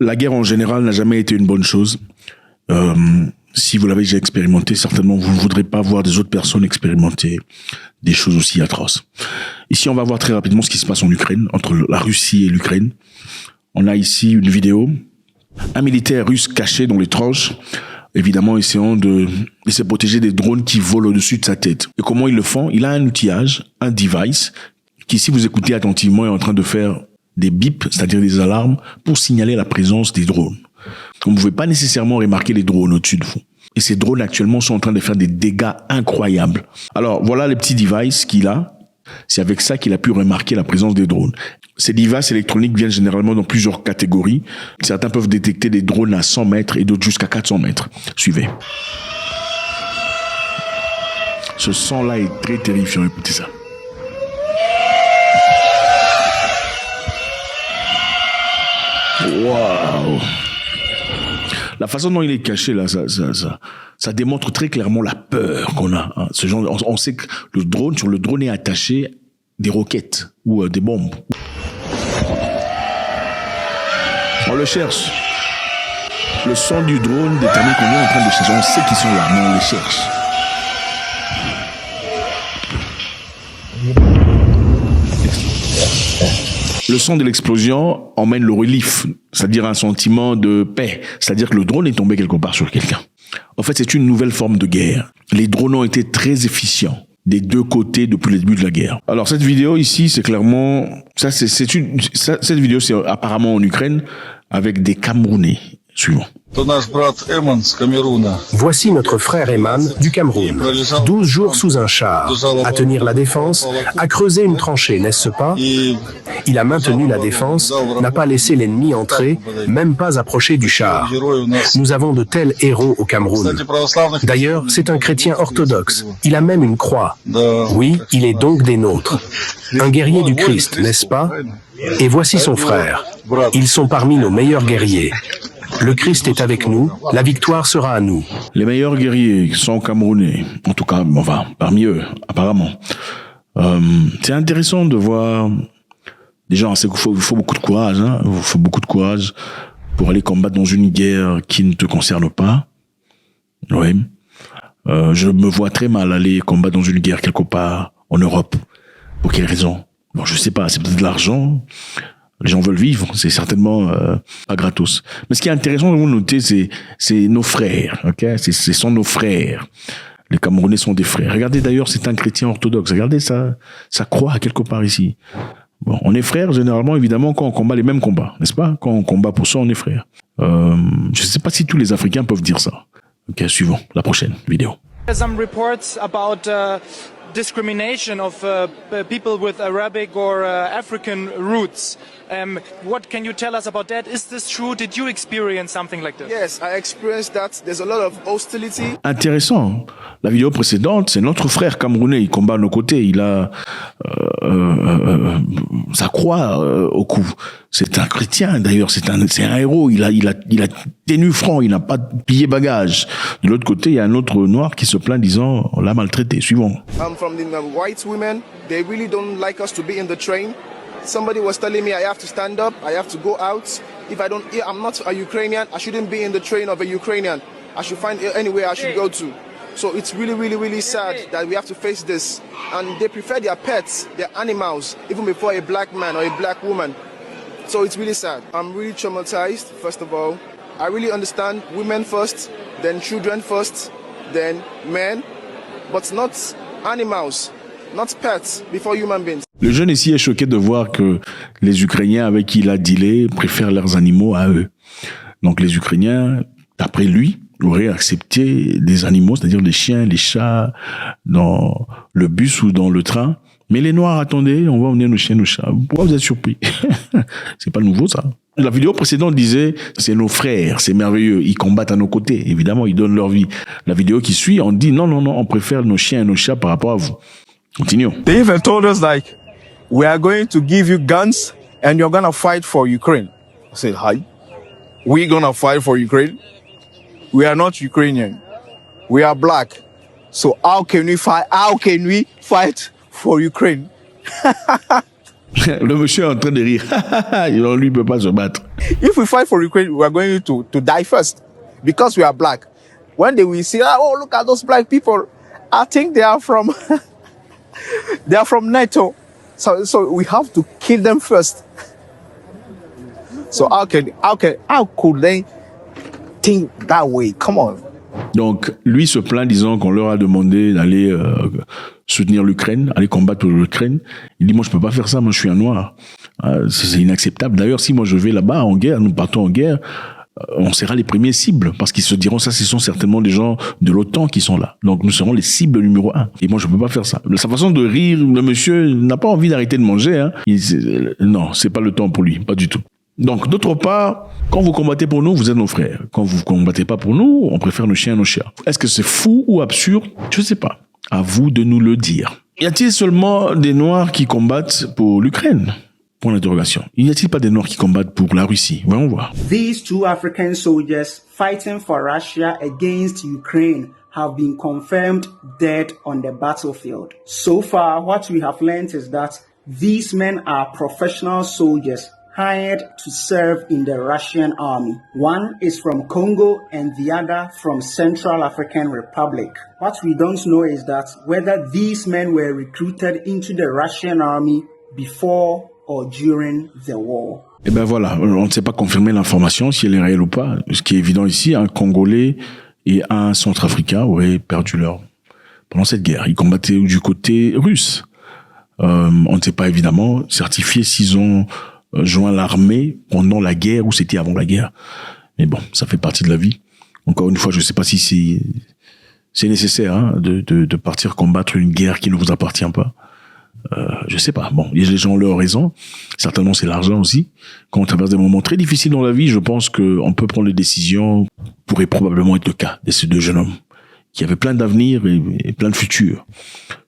La guerre en général n'a jamais été une bonne chose. Si vous l'avez déjà expérimenté, certainement vous ne voudrez pas voir des autres personnes expérimenter des choses aussi atroces. Ici, on va voir très rapidement ce qui se passe en Ukraine, entre la Russie et l'Ukraine. On a ici une vidéo. Un militaire russe caché dans les tranches, évidemment essayant de se protéger des drones qui volent au-dessus de sa tête. Et comment ils le font? Il a un outillage, un device, qui, si vous écoutez attentivement, est en train de faire des bips, c'est-à-dire des alarmes, pour signaler la présence des drones. Vous ne pouvez pas nécessairement remarquer les drones au-dessus de vous. Et ces drones actuellement sont en train de faire des dégâts incroyables. Alors voilà les petits devices qu'il a. C'est avec ça qu'il a pu remarquer la présence des drones. Ces devices électroniques viennent généralement dans plusieurs catégories. Certains peuvent détecter des drones à 100 mètres et d'autres jusqu'à 400 mètres. Suivez. Ce son-là est très terrifiant. Écoutez ça. Waouh! La façon dont il est caché là, ça démontre très clairement la peur qu'on a. Hein. Ce genre, on sait que sur le drone est attaché des roquettes ou des bombes. On le cherche. Le son du drone détermine qu'on est en train de chercher. On sait qu'ils sont là, mais on les cherche. Le son de l'explosion emmène le relief, c'est-à-dire un sentiment de paix, c'est-à-dire que le drone est tombé quelque part sur quelqu'un. En fait, c'est une nouvelle forme de guerre. Les drones ont été très efficients des deux côtés depuis le début de la guerre. Alors cette vidéo ici, c'est clairement cette vidéo c'est apparemment en Ukraine avec des Camerounais. Suivant. Voici notre frère Eman du Cameroun, 12 jours sous un char, à tenir la défense, à creuser une tranchée, n'est-ce pas? Il a maintenu la défense, n'a pas laissé l'ennemi entrer, même pas approcher du char. Nous avons de tels héros au Cameroun. D'ailleurs, c'est un chrétien orthodoxe. Il a même une croix. Oui, il est donc des nôtres. Un guerrier du Christ, n'est-ce pas? Et voici son frère. Ils sont parmi nos meilleurs guerriers. Le Christ est avec nous, la victoire sera à nous. Les meilleurs guerriers sont camerounais, en tout cas, enfin, parmi eux, apparemment. C'est intéressant de voir des gens, il faut beaucoup de courage, hein. Il faut beaucoup de courage pour aller combattre dans une guerre qui ne te concerne pas. Oui. Je me vois très mal aller combattre dans une guerre quelque part en Europe. Pour quelle raison? Bon, je sais pas, c'est peut-être de l'argent. Les gens veulent vivre, c'est certainement pas gratos. Mais ce qui est intéressant de vous noter, c'est nos frères, ok? Ce sont nos frères. Les Camerounais sont des frères. Regardez d'ailleurs, c'est un chrétien orthodoxe. Regardez ça croix quelque part ici. Bon, on est frères généralement, évidemment, quand on combat les mêmes combats, n'est-ce pas? Quand on combat pour ça, on est frères. Je sais pas si tous les Africains peuvent dire ça. Ok, suivant, la prochaine vidéo. Some reports about discrimination of people with Arabic or African roots. What can you tell us about that? Is this true? Did you experience something like this? Yes, I experienced that. There's a lot of hostility. Intéressant. La vidéo précédente, c'est notre frère camerounais. Il combat à nos côtés. Il a sa croix au cou. C'est un chrétien d'ailleurs. C'est un héros. Il a tenu franc. Il n'a pas plié bagage. De l'autre côté, il y a un autre noir qui se plaint disant on l'a maltraité. Suivant. From the white women, they really don't like us to be in the train. Somebody was telling me I have to stand up, I have to go out. If I'm not a Ukrainian, I shouldn't be in the train of a Ukrainian. I should find anywhere I should go to. So it's really, really, really sad that we have to face this. And they prefer their pets, their animals, even before a black man or a black woman. So it's really sad. I'm really traumatized, first of all. I really understand women first, then children first, then men, but not animals, not pets, before human beings. Le jeune ici est choqué de voir que les Ukrainiens avec qui il a dealé préfèrent leurs animaux à eux. Donc les Ukrainiens, d'après lui, auraient accepté des animaux, c'est-à-dire les chiens, les chats, dans le bus ou dans le train. Mais les Noirs, attendez, on va emmener nos chiens, nos chats. Pourquoi vous êtes surpris? C'est pas nouveau ça. La vidéo précédente disait, c'est nos frères, c'est merveilleux, ils combattent à nos côtés, évidemment, ils donnent leur vie. La vidéo qui suit, on dit, non, on préfère nos chiens et nos chats par rapport à vous. Continuons. They even told us like, we are going to give you guns and you're going to fight for Ukraine. I said, hi? We're going to fight for Ukraine? We are not Ukrainian. We are black. So how can we fight for Ukraine? Le monsieur est en train de rire. Non, lui, il ne peut pas se battre. If we fight for Ukraine, we are going to die first because we are black. When they will see, oh, look at those black people. I think they are from they are from NATO. So we have to kill them first. So how could they think that way? Come on. Donc, lui se plaint disant qu'on leur a demandé d'aller soutenir l'Ukraine, aller combattre pour l'Ukraine. Il dit, moi, je peux pas faire ça, moi, je suis un noir. C'est inacceptable. D'ailleurs, si moi, je vais là-bas en guerre, nous partons en guerre, on sera les premiers cibles, parce qu'ils se diront, ça, ce sont certainement des gens de l'OTAN qui sont là. Donc, nous serons les cibles numéro 1. Et moi, je peux pas faire ça. De sa façon de rire, le monsieur n'a pas envie d'arrêter de manger, hein. Non, c'est pas le temps pour lui, pas du tout. Donc, d'autre part, quand vous combattez pour nous, vous êtes nos frères. Quand vous combattez pas pour nous, on préfère nos chiens à nos chats. Est-ce que c'est fou ou absurde? Je sais pas. À vous de nous le dire. Y a-t-il seulement des Noirs qui combattent pour l'Ukraine? Point d'interrogation. Y a-t-il pas des Noirs qui combattent pour la Russie? Voyons voir. These two African soldiers fighting for Russia against Ukraine have been confirmed dead on the battlefield. So far, what we have learned is that these men are professional soldiers hired to serve in the Russian army. One is from Congo and the other from Central African Republic. What we don't know is that whether these men were recruited into the Russian army before or during the war. Eh ben voilà, on ne sait pas confirmer l'information, si elle est réelle ou pas. Ce qui est évident ici, un Congolais et un Centrafricain auraient perdu leur... pendant cette guerre. Ils combattaient du côté russe. On ne sait pas évidemment certifier s'ils ont joint l'armée pendant la guerre ou c'était avant la guerre. Mais bon, ça fait partie de la vie. Encore une fois, je ne sais pas si c'est nécessaire hein, de partir combattre une guerre qui ne vous appartient pas. Je sais pas. Bon, les gens ont leur raison. Certainement, c'est l'argent aussi. Quand on traverse des moments très difficiles dans la vie, je pense qu'on peut prendre des décisions. Pourrait probablement être le cas de ces deux jeunes hommes qui avaient plein d'avenir et plein de futur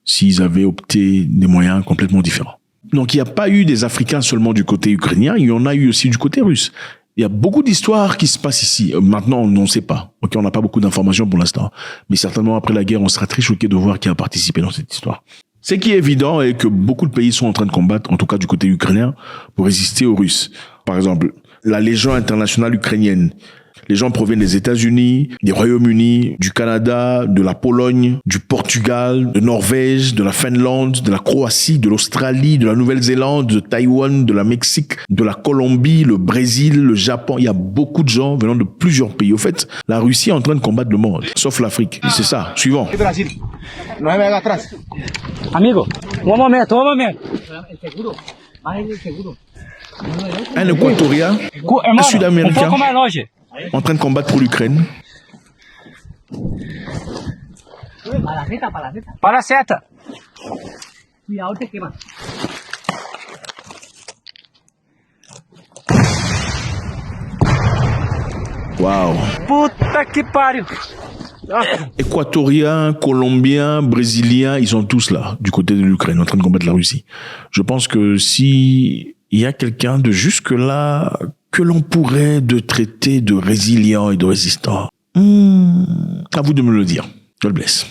s'ils avaient opté des moyens complètement différents. Donc, il n'y a pas eu des Africains seulement du côté ukrainien, il y en a eu aussi du côté russe. Il y a beaucoup d'histoires qui se passent ici. Maintenant, on ne sait pas. Ok, on n'a pas beaucoup d'informations pour l'instant. Mais certainement, après la guerre, on sera très choqué de voir qui a participé dans cette histoire. Ce qui est évident est que beaucoup de pays sont en train de combattre, en tout cas du côté ukrainien, pour résister aux Russes. Par exemple, la Légion internationale ukrainienne. Les gens proviennent des États-Unis, des Royaumes-Unis, du Canada, de la Pologne, du Portugal, de Norvège, de la Finlande, de la Croatie, de l'Australie, de la Nouvelle-Zélande, de Taïwan, de la Mexique, de la Colombie, le Brésil, le Japon. Il y a beaucoup de gens venant de plusieurs pays. Au fait, la Russie est en train de combattre le monde, sauf l'Afrique. C'est ça. Suivant. Amigo, un momento. Un Équatorien, un Sud-Américain, en train de combattre pour l'Ukraine. Para a seta. Waouh. Puta que pariu. Équatoriens, Colombiens, Brésiliens, ils sont tous là, du côté de l'Ukraine, en train de combattre la Russie. Je pense que si il y a quelqu'un de jusque-là que l'on pourrait de traiter de résilient et de résistant, à vous de me le dire. God bless.